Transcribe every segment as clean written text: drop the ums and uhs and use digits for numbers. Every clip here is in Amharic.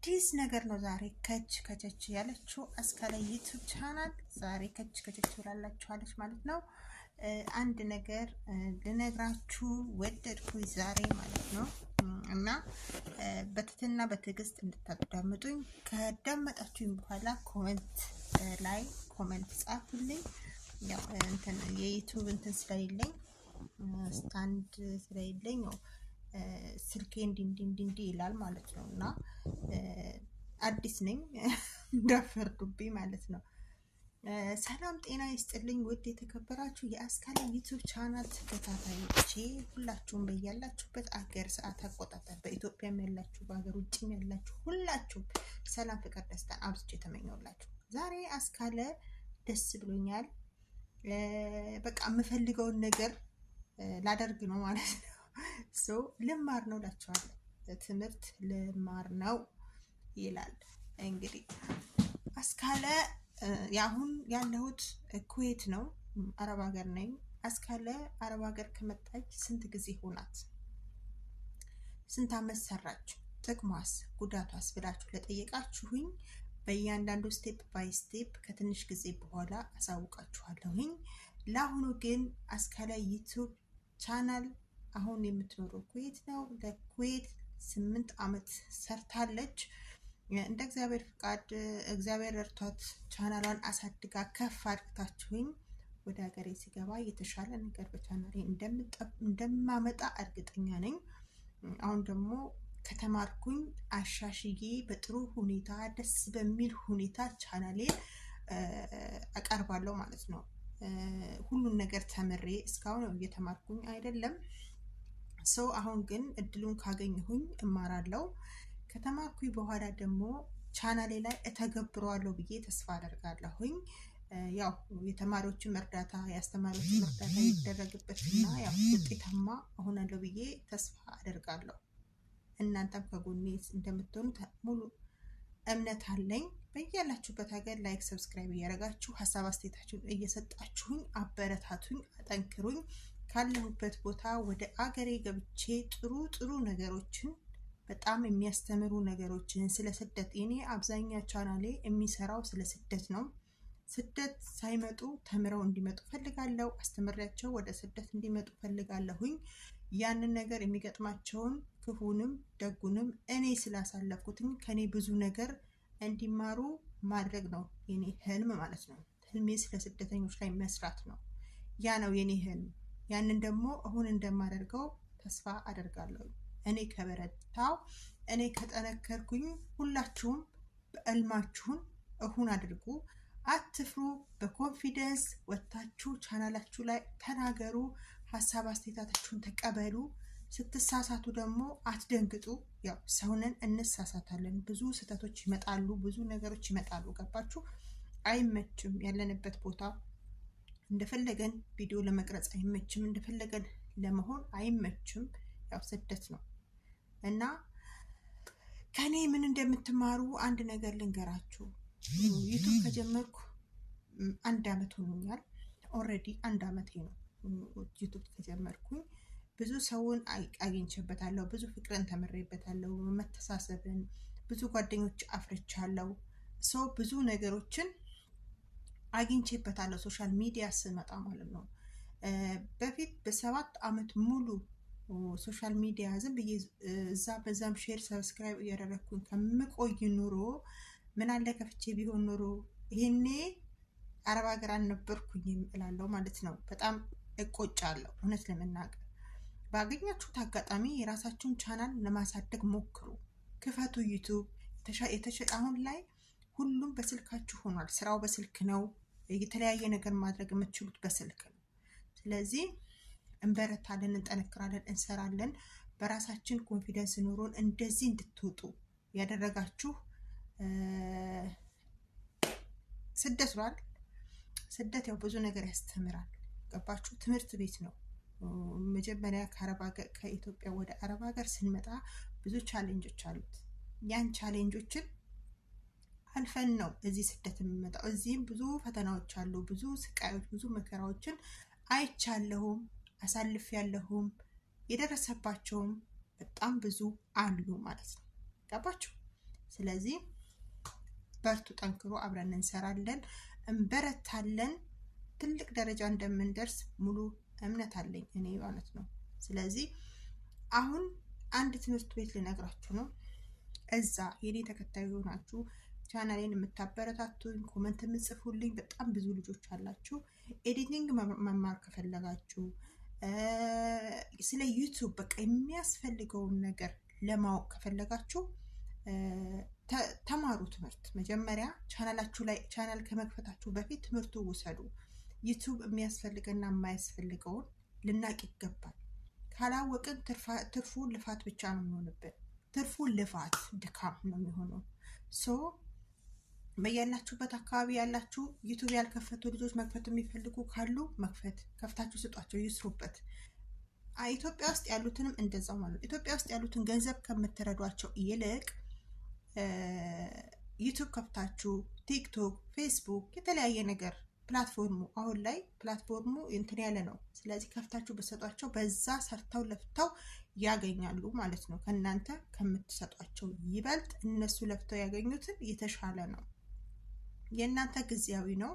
በአዲስ ነገር ነው ዛሬ ከች ያለችው አስካለ ዩቲዩብ ቻናል ዛሬ ከች ብላላችኋለች ማለት ነው። አንድ ነገር ልነግራችሁ ወደድኩኝ ዛሬ ማለት ነው። እና በትትና በትዕግስት እንድታዳምጡኝ ከዳመጣችሁኝ በኋላ ኮሜንት ላይ ኮሜንት ጻፉልኝ። ያው እንትን የዩቲዩብ እንትን ስለሌለኝ ስታንድ ስለሌለኝ ነው ስልኬ እንዲ ይላል ማለት ነው። እና አዲስ ነኝ እንዳፈርዱብኝ ማለት ነው። ሰላም ጤና ይስጥልኝ ውድ የተከበራችሁ የአስካለ ዩቲዩብ ቻናል ተከታታዮቼ ሁላችሁም በያላችሁበት አገር ሰዓት አቆጣጠር በኢትዮጵያም ያላችሁ በአገር ውጭም ያላችሁ ሁላችሁም ሰላም ፍቅር ደስታን አብዝቼ ተመኘሁላችሁ። ዛሬ አስካለ ደስ ብሎኛል። በቃ የምፈልገውን ነገር ላደርግ ነው ማለት ነው። ልማር ነው ላችኋለሁ። ትምህርት ልማር ነው ይላል። እንግዲህ አስካለ ያሁን ያለሁት ኩዌት ነው፣ አረብ ሀገር ነኝ። አስካለ አረብ ሀገር ከመጣች ስንት ጊዜ ሆናት? ስንት አመት ሰራች? ጥቅሟስ ጉዳቷስ ብላችሁ ለጠየቃችሁኝ በእያንዳንዱ ስቴፕ ባይ ስቴፕ ከትንሽ ጊዜ በኋላ አሳውቃችኋለሁኝ። ለአሁኑ ግን አስካለ ዩቲዩብ ቻናል አሁን የምትኖረው ኩዌት ነው። ለኩዌት 8 አመት ሰርታለች። እንደ እግዚአብሔር ፍቃድ እግዚአብሔር ረድቷት ቻናሏን አሳድጋ ከፍ አድርጋችሁኝ ወደ ሀገሬ ሲገባ የተሻለ ነገር በቻናሌ እንደማመጣ እርግጠኛ ነኝ። አሁን ደግሞ ከተማርኩኝ አሻሽዬ በጥሩ ሁኔታ ደስ በሚል ሁኔታ ቻናሌን አቀርባለሁ ማለት ነው። ሁሉን ነገር ተምሬ እስካሁን እየተማርኩኝ አይደለም። አሁን ግን እድሉን ካገኘሁኝ እማራለሁ። ከተማርኩኝ በኋላ ደግሞ ቻናሌ ላይ እተገብረዋለሁ ብዬ ተስፋ አደርጋለሁኝ። ያው የተማሪዎችን እርዳታ የአስተማሪዎችን እርዳታ ይደረግበትና ያው ውጤታማ እሆናለሁ ብዬ ተስፋ አደርጋለሁ። እናንተም ከጎኔ እንደምትሆኑ ሙሉ እምነት አለኝ። በያላችሁበት ሀገር ላይክ ሰብስክራይብ እያደረጋችሁ ሀሳብ አስተያየታችሁን እየሰጣችሁኝ አበረታቱኝ፣ አጠንክሩኝ። ካለሁበት ቦታ ወደ አገሬ ገብቼ ጥሩ ነገሮችን በጣም የሚያስተምሩ ነገሮችን ስለ ስደት እኔ አብዛኛው ቻናሌ የሚሰራው ስለ ስደት ነው። ስደት ሳይመጡ ተምረው እንዲመጡ ፈልጋለሁ። አስተምሪያቸው ወደ ስደት እንዲመጡ ፈልጋለሁኝ። ያንን ነገር የሚገጥማቸውን ክፉንም ደጉንም እኔ ስላሳለፍኩትኝ ከኔ ብዙ ነገር እንዲማሩ ማድረግ ነው የኔ ህልም ማለት ነው። ህልሜ ስለ ስደተኞች ላይ መስራት ነው። ያ ነው የኔ ህልም። ያንን ደግሞ አሁን እንደማደርገው ተስፋ አደርጋለሁ። እኔ ከበረታው እኔ ከጠነከርኩኝ ሁላችሁም በእልማችሁን እሁን አድርጉ። አትፍሩ። በኮንፊደንስ ወጣችሁ ቻናላችሁ ላይ ተናገሩ። ሀሳብ አስተያየታችሁን ተቀበሉ። ስትሳሳቱ ደግሞ አትደንግጡ። ያው ሰውነን እንሳሳታለን። ብዙ ስህተቶች ይመጣሉ፣ ብዙ ነገሮች ይመጣሉ። ገባችሁ? አይመችም። ያለንበት ቦታ እንደፈለገን ቪዲዮ ለመቅረጽ አይመችም። እንደፈለገን ለመሆን አይመችም። ያው ስደት ነው እና ከኔ ምን እንደምትማሩ አንድ ነገር ልንገራችሁ። ዩቲዩብ ከጀመርኩ 1 አመት ሆኖኛል። ኦልሬዲ 1 አመቴ ነው ዩቲዩብ ከጀመርኩኝ። ብዙ ሰውን አግኝቼበታለሁ፣ ብዙ ፍቅርን ተምሬበታለሁ፣ መተሳሰብን፣ ብዙ ጓደኞች አፍርቻለሁ። ብዙ ነገሮችን አግኝቼበታለሁ ሶሻል ሚዲያ ስመጣ ማለት ነው። በፊት በ7 አመት ሙሉ ሶሻል ሚዲያ ዝም ብዬ እዛ በዛም ሼር ሰብስክራይብ እያደረኩኝ ከምቆይ ኑሮ ምን አለ ከፍቼ ቢሆን ኑሮ ይሄኔ አረብ ሀገር አልነበርኩኝም እላለሁ ማለት ነው። በጣም እቆጫለሁ እውነት ለመናገር። ባገኛችሁት አጋጣሚ የራሳችሁን ቻናል ለማሳደግ ሞክሩ። ክፈቱ ዩቲዩብ። አሁን ላይ ሁሉም በስልካችሁ ሆኗል። ስራው በስልክ ነው። የተለያየ ነገር ማድረግ የምትችሉት በስልክ ነው። ስለዚህ እንበረታለን፣ እንጠነክራለን፣ እንሰራለን። በራሳችን ኮንፊደንስ ኑሮን እንደዚህ እንድትወጡ ያደረጋችሁ ስደት ነው። ስደት ያው ብዙ ነገር ያስተምራል። ገባችሁ? ትምህርት ቤት ነው። መጀመሪያ ከኢትዮጵያ ወደ አረብ ሀገር ስንመጣ ብዙ ቻሌንጆች አሉት። ያን ቻሌንጆችን አልፈን ነው እዚህ ስደት የምንመጣው። እዚህም ብዙ ፈተናዎች አሉ፣ ብዙ ስቃዮች፣ ብዙ መከራዎችን አይቻለሁም፣ አሳልፌያለሁም። የደረሰባቸውም በጣም ብዙ አሉ ማለት ነው። ገባችሁ? ስለዚህ በርቱ፣ ጠንክሮ አብረን እንሰራለን፣ እንበረታለን። ትልቅ ደረጃ እንደምንደርስ ሙሉ እምነት አለኝ እኔ ማለት ነው። ስለዚህ አሁን አንድ ትምህርት ቤት ልነግራችሁ ነው። እዛ የኔ ተከታይ ሆናችሁ ቻናሌን የምታበረታቱኝ ኮሜንት የምትጽፉልኝ በጣም ብዙ ልጆች አላችሁ። ኤዲቲንግ መማር ከፈለጋችሁ ስለ ዩቲዩብ በቃ የሚያስፈልገውን ነገር ለማወቅ ከፈለጋችሁ ተማሩ ትምህርት። መጀመሪያ ቻናላችሁ ላይ ቻናል ከመክፈታችሁ በፊት ትምህርቱ ውሰዱ። ዩቲዩብ የሚያስፈልገና የማያስፈልገውን ልናቅ ይገባል። ካላወቅን ትርፉ ልፋት ብቻ ነው የሚሆንብን። ትርፉ ልፋት ድካም ነው የሚሆነው። በያላችሁበት አካባቢ ያላችሁ ዩቲዩብ ያልከፈቱ ልጆች መክፈት የሚፈልጉ ካሉ ከፍታችሁ ስጧቸው፣ ይስሩበት። ኢትዮጵያ ውስጥ ያሉትንም እንደዛው ማለት ነው። ኢትዮጵያ ውስጥ ያሉትን ገንዘብ ከምትረዷቸው ይልቅ ዩቲዩብ ከፍታችሁ ቲክቶክ፣ ፌስቡክ የተለያየ ነገር ፕላትፎርሙ አሁን ላይ ፕላትፎርሙ እንትን ያለ ነው። ስለዚህ ከፍታችሁ በሰጧቸው በዛ ሰርተው ለፍተው ያገኛሉ ማለት ነው። ከእናንተ ከምትሰጧቸው ይበልጥ እነሱ ለፍተው ያገኙትን የተሻለ ነው። የእናንተ ጊዜያዊ ነው።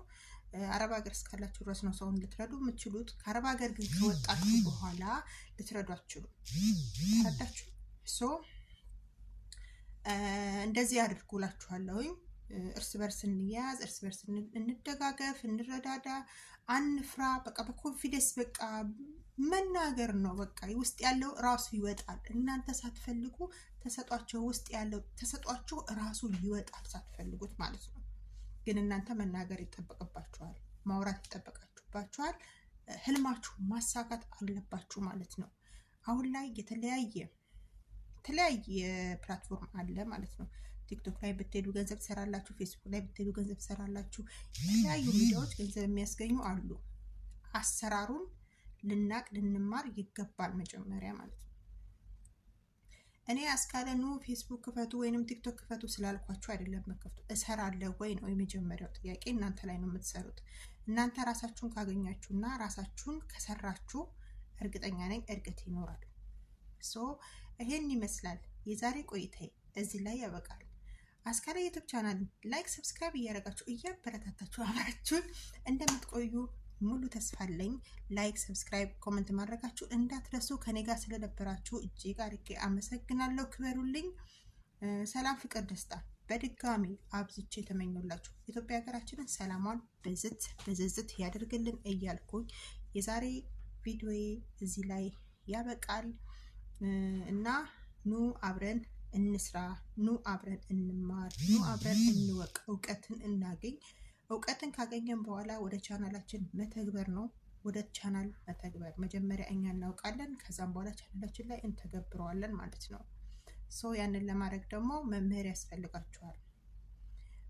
አረብ ሀገር እስካላችሁ ድረስ ነው ሰውን ልትረዱ የምትችሉት። ከአረብ ሀገር ግን ከወጣችሁ በኋላ ልትረዱ አትችሉም። ተረዳችሁ? እንደዚህ አድርጉላችኋለሁኝ። እርስ በርስ እንያዝ፣ እርስ በርስ እንደጋገፍ፣ እንረዳዳ፣ አንፍራ። በቃ በኮንፊደንስ በቃ መናገር ነው። በቃ ውስጥ ያለው ራሱ ይወጣል። እናንተ ሳትፈልጉ ተሰጧቸው ውስጥ ያለው ተሰጧቸው ራሱ ይወጣል ሳትፈልጉት ማለት ነው። ግን እናንተ መናገር ይጠበቅባችኋል፣ ማውራት ይጠበቅባችኋል። ህልማችሁ ማሳካት አለባችሁ ማለት ነው። አሁን ላይ የተለያየ ፕላትፎርም አለ ማለት ነው። ቲክቶክ ላይ ብትሄዱ ገንዘብ ትሰራላችሁ፣ ፌስቡክ ላይ ብትሄዱ ገንዘብ ትሰራላችሁ። የተለያዩ ሚዲያዎች ገንዘብ የሚያስገኙ አሉ። አሰራሩን ልናቅ ልንማር ይገባል መጀመሪያ ማለት ነው። እኔ አስካለኑ ፌስቡክ ክፈቱ ወይንም ቲክቶክ ክፈቱ ስላልኳችሁ አይደለም መከፍቱ። እሰራለሁ ወይ ነው የመጀመሪያው ጥያቄ። እናንተ ላይ ነው የምትሰሩት። እናንተ ራሳችሁን ካገኛችሁና ራሳችሁን ከሰራችሁ እርግጠኛ ነኝ እድገት ይኖራል። ይሄን ይመስላል የዛሬ ቆይታዬ። እዚህ ላይ ያበቃል። አስካለ ዩቲዩብ ቻናል ላይክ፣ ሰብስክራይብ እያደረጋችሁ እያበረታታችሁ አብራችሁን እንደምትቆዩ ሙሉ ተስፋ አለኝ። ላይክ፣ ሰብስክራይብ፣ ኮሜንት ማድረጋችሁ እንዳትረሱ። ከኔ ጋር ስለነበራችሁ እጅግ አድርጌ አመሰግናለሁ። ክበሩልኝ። ሰላም፣ ፍቅር፣ ደስታ በድጋሚ አብዝቼ ተመኙላችሁ። ኢትዮጵያ ሀገራችንን ሰላሟን በዝዝት ያደርግልን እያልኩኝ የዛሬ ቪዲዮዬ እዚህ ላይ ያበቃል እና ኑ አብረን እንስራ፣ ኑ አብረን እንማር፣ ኑ አብረን እንወቅ፣ እውቀትን እናገኝ። እውቀትን ካገኘን በኋላ ወደ ቻናላችን መተግበር ነው። ወደ ቻናል መተግበር መጀመሪያ እኛ እናውቃለን፣ ከዛም በኋላ ቻናላችን ላይ እንተገብረዋለን ማለት ነው። ያንን ለማድረግ ደግሞ መምህር ያስፈልጋችኋል።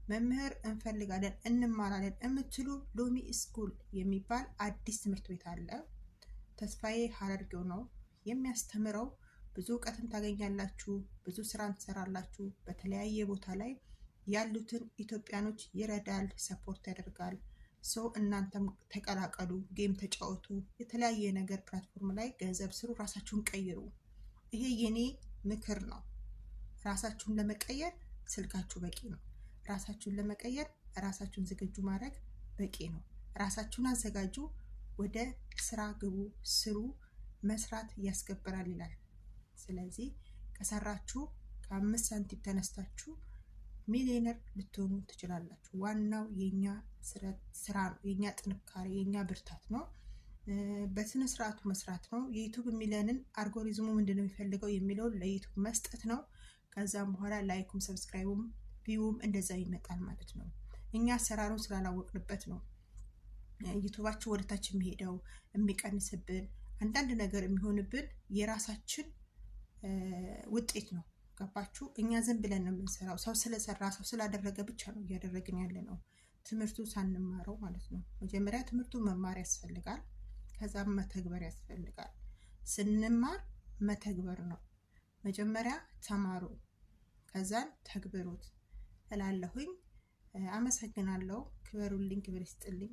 መምህር እንፈልጋለን እንማራለን የምትሉ ሎሚ ስኩል የሚባል አዲስ ትምህርት ቤት አለ። ተስፋዬ ሀረርጌው ነው የሚያስተምረው። ብዙ እውቀትን ታገኛላችሁ፣ ብዙ ስራን ትሰራላችሁ። በተለያየ ቦታ ላይ ያሉትን ኢትዮጵያኖች ይረዳል፣ ሰፖርት ያደርጋል። እናንተም ተቀላቀሉ፣ ጌም ተጫወቱ፣ የተለያየ ነገር ፕላትፎርም ላይ ገንዘብ ስሩ፣ ራሳችሁን ቀይሩ። ይሄ የኔ ምክር ነው። ራሳችሁን ለመቀየር ስልካችሁ በቂ ነው። ራሳችሁን ለመቀየር ራሳችሁን ዝግጁ ማድረግ በቂ ነው። ራሳችሁን አዘጋጁ፣ ወደ ስራ ግቡ፣ ስሩ። መስራት ያስከብራል ይላል። ስለዚህ ከሰራችሁ ከ5 ሳንቲም ተነስታችሁ ሚሊዮነር ልትሆኑ ትችላላችሁ። ዋናው የኛ ስራ ነው፣ የኛ ጥንካሬ፣ የኛ ብርታት ነው። በስነ ስርዓቱ መስራት ነው። የዩቲዩብ የሚለንን አልጎሪዝሙ ምንድነው የሚፈልገው የሚለውን ለዩቲዩብ መስጠት ነው። ከዛም በኋላ ላይኩም ሰብስክራይቡም ቪውም እንደዛ ይመጣል ማለት ነው። እኛ አሰራሩን ስላላወቅንበት ነው ዩቲዩባችን ወደታች የሚሄደው የሚቀንስብን፣ አንዳንድ ነገር የሚሆንብን የራሳችን ውጤት ነው። ገባችሁ? እኛ ዝም ብለን ነው የምንሰራው። ሰው ስለሰራ ሰው ስላደረገ ብቻ ነው እያደረግን ያለ ነው፣ ትምህርቱ ሳንማረው ማለት ነው። መጀመሪያ ትምህርቱ መማር ያስፈልጋል፣ ከዛም መተግበር ያስፈልጋል። ስንማር መተግበር ነው። መጀመሪያ ተማሩ፣ ከዛን ተግብሩት እላለሁኝ። አመሰግናለሁ። ክበሩልኝ፣ ክብር ይስጥልኝ።